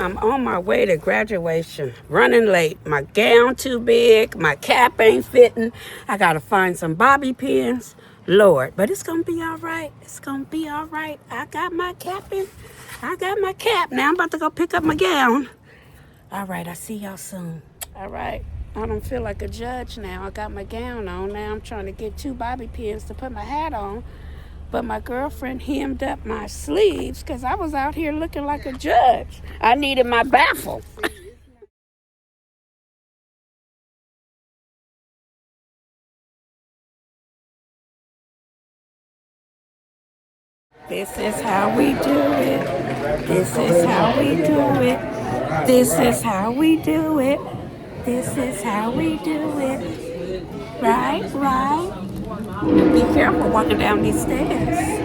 I'm on my way to graduation, running late. My gown too big, my cap ain't fitting. I gotta find some bobby pins. Lord, but it's gonna be all right. It's gonna be all right. I got my cap in. I got my cap. Now I'm about to go pick up my gown. All right, I see y'all soon. All right, I don't feel like a judge now. I got my gown on. Now I'm trying to get 2 bobby pins to put my hat on. But my girlfriend hemmed up my sleeves because I was out here looking like a judge. I needed my baffle. This is how we do it. This is how we do it. This is how we do it. This is how we do it. Right, right. Be careful walking down these stairs.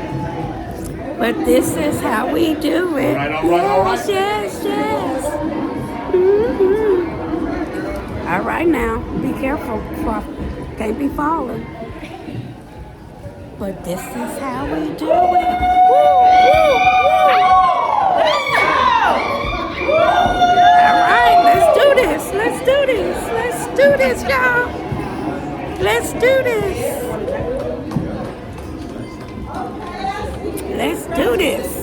But this is how we do it. Yes, yes, yes. Mm-hmm. All right now, be careful. Can't be falling. But this is how we do it. All right, let's do this. Let's do this. Let's do this, y'all. Let's do this. Let's do this.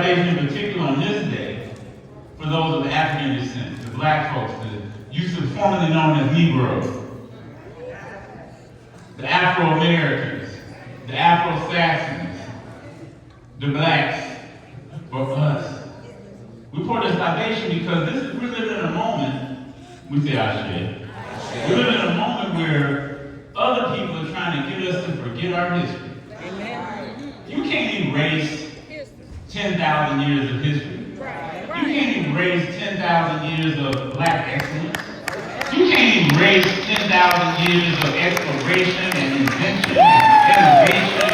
In particular on this day, for those of African descent, the black folks, the used to formerly known as Negroes, the Afro-Americans, the Afro-Saxons, the blacks, for us. We pour this libation because we're living in a moment, we say Ashe. We're living in a moment where other people are trying to get us to forget our history. Amen. You can't erase 10,000 years of history. You can't erase 10,000 years of black excellence. You can't erase 10,000 years of exploration and invention and innovation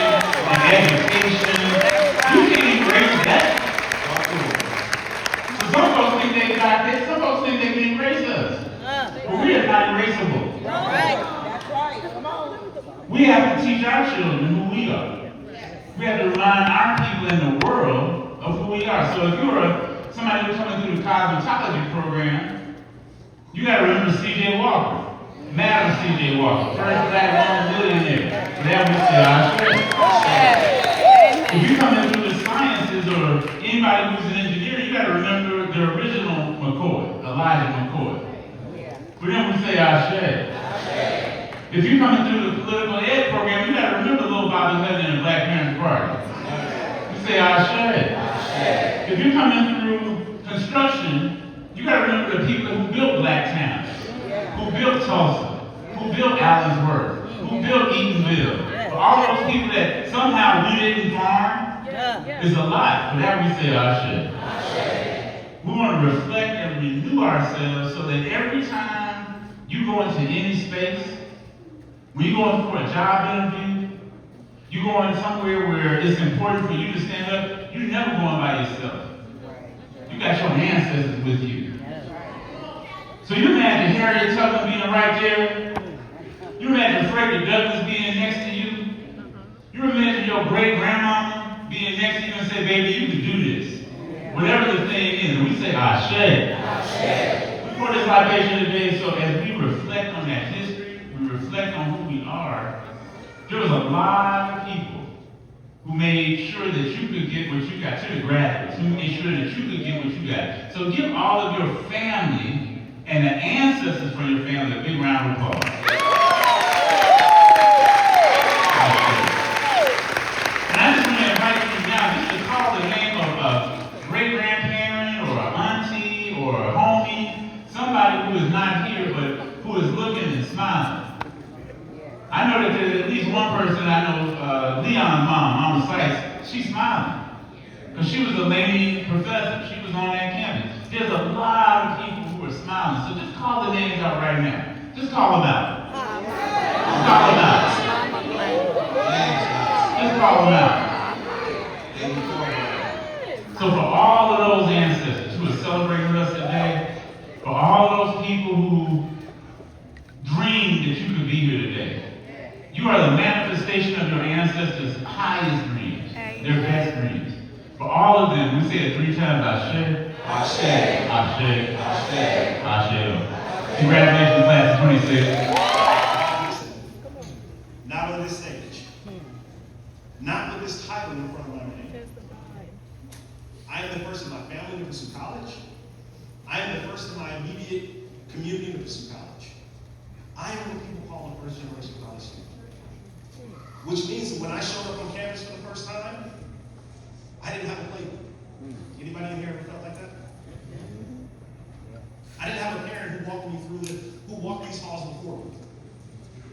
and education. You can't erase that. So some folks think they got this. Some folks think they can erase us. But we are not erasable. That's right. Come on. We have to teach our children who we are. We have to remind our people in the world of who we are. So if you're somebody who's coming through the cosmetology program, you got to remember C.J. Walker, Madam C.J. Walker, first black woman millionaire. That we say Ashe. If you come in through the sciences or anybody who's in engineering, you got to remember the original McCoy, Elijah McCoy. For them, we say Ashe. If you're coming through the political ed program, you got to remember little Bobby Hutton and the Black Panther Party. You say Ashe. If you're coming through construction, you got to remember the people who built Black towns, who built Tulsa, who built Allensworth, who built Eatonville. For all those people that somehow we didn't farm is a lot. For that we say Ashe. We want to reflect and renew ourselves so that every time you go into any space, when you're going for a job interview, you're going somewhere where it's important for you to stand up, you're never going by yourself. You got your ancestors with you. So you imagine Harriet Tubman being right there. You imagine Frederick Douglass being next to you. You imagine your great-grandmama being next to you and say, baby, you can do this. Whatever the thing is, and we say, Ashe. We pour this libation today, so as we reflect on that history, we reflect on who we are, there was a lot of people who made sure that you could get what you got, to the graduates, who made sure that you could get what you got. So give all of your family and the ancestors from your family a big round of applause. I know that there's at least one person I know, Leon's mom, Mama Sykes, she's smiling. Because she was a lady professor. She was on that campus. There's a lot of people who are smiling. So just call the names out right now. Just call them out. Just call them out. Just call them out. So for all of those ancestors who are celebrating with us today, for all those people who dreamed that you could be here today, you are the manifestation of your ancestors' highest dreams, their best dreams. For all of them, we say it 3 times, Ashe, Ashe, Ashe, Ashe, Ashe. Congratulations, class of 26. Not on this stage. Not with this title in front of my name. I am the first in my family to pursue college. I am the first in my immediate community to pursue college. I am what people call a first generation college student. Which means that when I showed up on campus for the first time, I didn't have a playbook. Anybody in here ever felt like that? I didn't have a parent who walked these halls before me.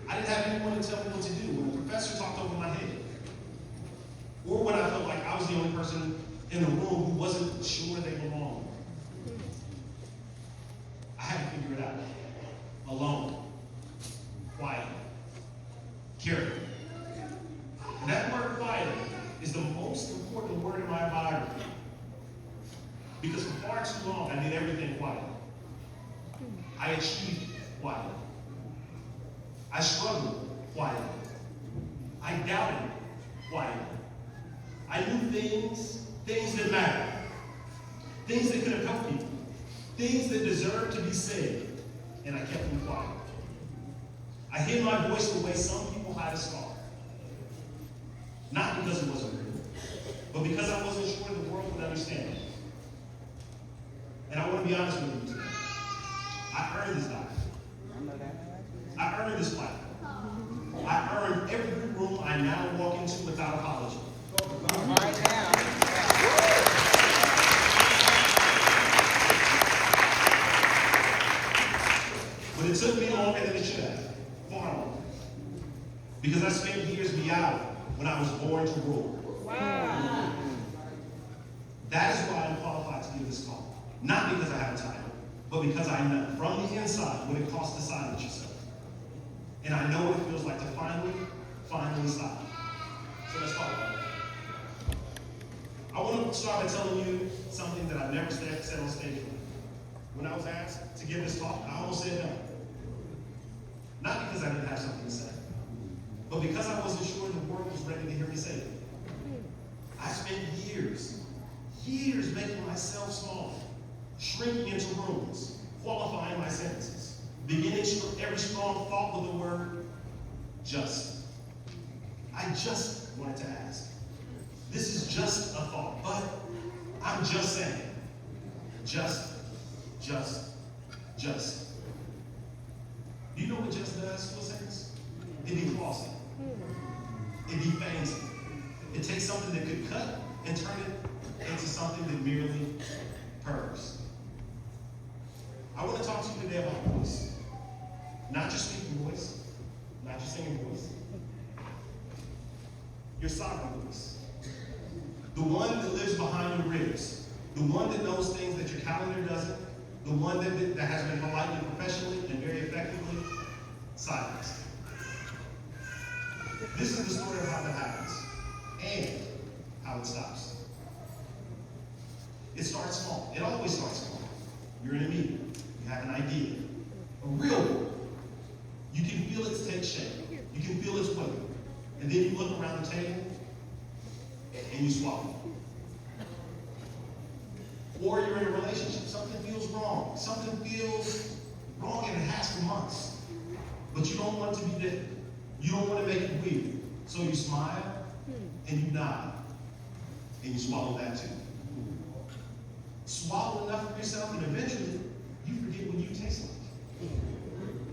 I didn't have anyone to tell me what to do when the professor talked over my head. Or when I felt like I was the only person in the room who wasn't sure they belonged. I had to figure it out. Alone. Quiet. Careful. And that word quiet is the most important word in my biography. Because for far too long, I did everything quiet. I achieved quietly. I struggled quietly. I doubted quietly. I knew things that mattered. Things that could have helped people. Things that deserved to be said. And I kept them quiet. I hid my voice the way some people hide a scar. Not because it wasn't real, but because I wasn't sure the world would understand it. And I want to be honest with you today. I earned this life. I earned this life. I earned every room I now walk into without apology. Right now. But it took me longer than it should have. Far longer. Because I spent years beyond when I was born to rule. Wow. That is why I'm qualified to give this talk. Not because I have a title, but because I know from the inside what it costs to silence yourself. And I know what it feels like to finally stop. So let's talk about it. I want to start by telling you something that I've never said on stage before. When I was asked to give this talk, I almost said no. Not because I didn't have something to say, but because I wasn't sure the world was ready to hear me say it. I spent years making myself small, shrinking into rooms, qualifying my sentences, beginning every strong thought with the word just. I just wanted to ask. This is just a thought, but I'm just saying. Just. Do you know what just does to a sentence? It deflaws it. It defames it. It takes something that could cut and turn it into something that merely purrs. I want to talk to you today about voice. Not your speaking voice, not your singing voice. Your sovereign voice. The one that lives behind your ribs. The one that knows things that your calendar doesn't. The one that has been politely, professionally, and very effectively silenced. This is the story of how that happens and how it stops. It starts small. It always starts small. You're in a meeting. You have an idea. A real one. You can feel it take shape. You can feel its weight. And then you look around the table and you swallow. Or you're in a relationship. Something feels wrong. Something feels wrong and it has for months. But you don't want it to be different. You don't want to make it weird. So you smile and you nod. And you swallow that too. Swallow enough of yourself and eventually you forget what you taste like.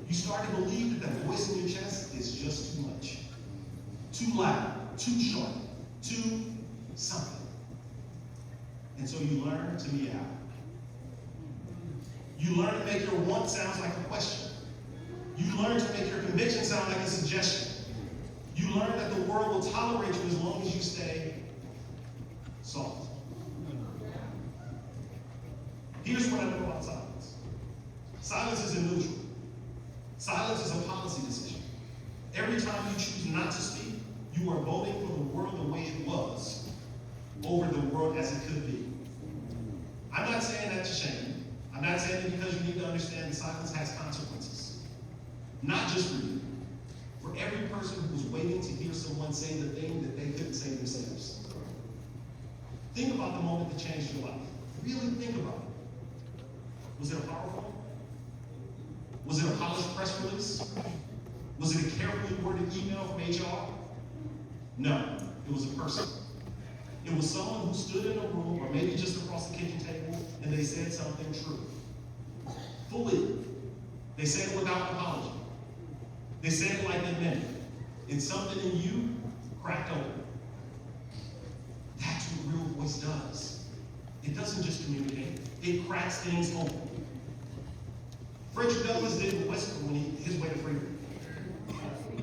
You start to believe that voice in your chest is just too much. Too loud, too sharp, too something. And so you learn to meow. You learn to make your want sound like a question. You learn to make your conviction sound like a suggestion. You learn that the world will tolerate you as long as you stay soft. Here's what I know about silence. Silence isn't neutral. Silence is a policy decision. Every time you choose not to speak, you are voting for the world the way it was over the world as it could be. I'm not saying that to shame. I'm not saying it because you need to understand that silence has consequences. Not just for you. For every person who's waiting to hear someone say the thing that they couldn't say themselves. Think about the moment that changed your life. Really think about it. Was it a PowerPoint? Was it a polished press release? Was it a carefully worded email from HR? No, it was a person. It was someone who stood in a room or maybe just across the kitchen table and they said something true. Fully. They said it without an apology. They said it like they meant it. And something in you cracked open. That's what real voice does. It doesn't just communicate, it cracks things open. Frederick Douglass didn't whisper when his way to freedom.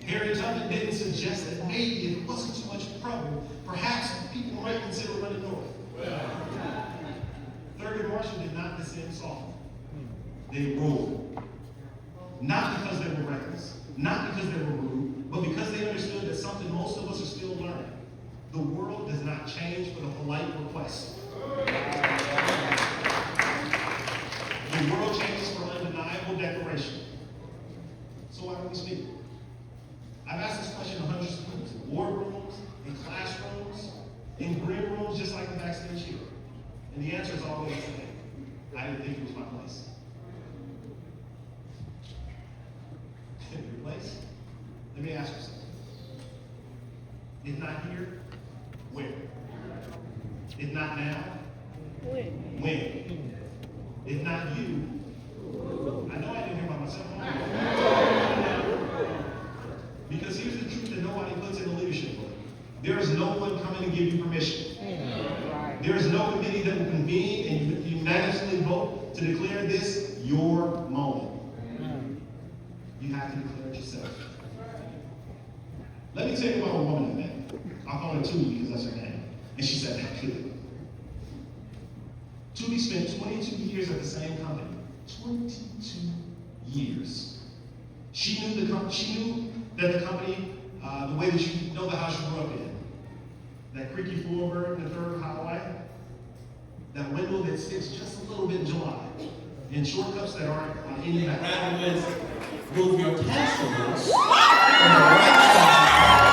Harriet Tubman didn't suggest that maybe if it wasn't too much trouble, perhaps people might consider running north. Thurgood Marshall did not descend softly. They roared. Not because they were reckless, not because they were rude, but because they understood that something most of us are still learning. The world does not change for the polite request. The world changes for undeniable declaration. So why don't we speak? I've asked this question to hundreds of students in boardrooms, in classrooms, in green rooms, just like the backstage here. And the answer is always the same. I didn't think it was my place. Your place? Let me ask you something. If not here, where? If not now, when? If not you, I know I didn't hear about myself. Because here's the truth that nobody puts in a leadership book. There is no one coming to give you permission. There is no committee that will convene and unanimously vote to declare this your moment. You have to declare it yourself. Let me tell you about a woman I met. I'll call her Tootie because that's her name. And she said, that good. Tootie spent 22 years at the same company. 22 years. She knew that the company, the way that you know the house you grew up in, that creaky floor in the third hallway, that window that sits just a little bit in July, and shortcuts that aren't in the back. Move your pencils on the right side.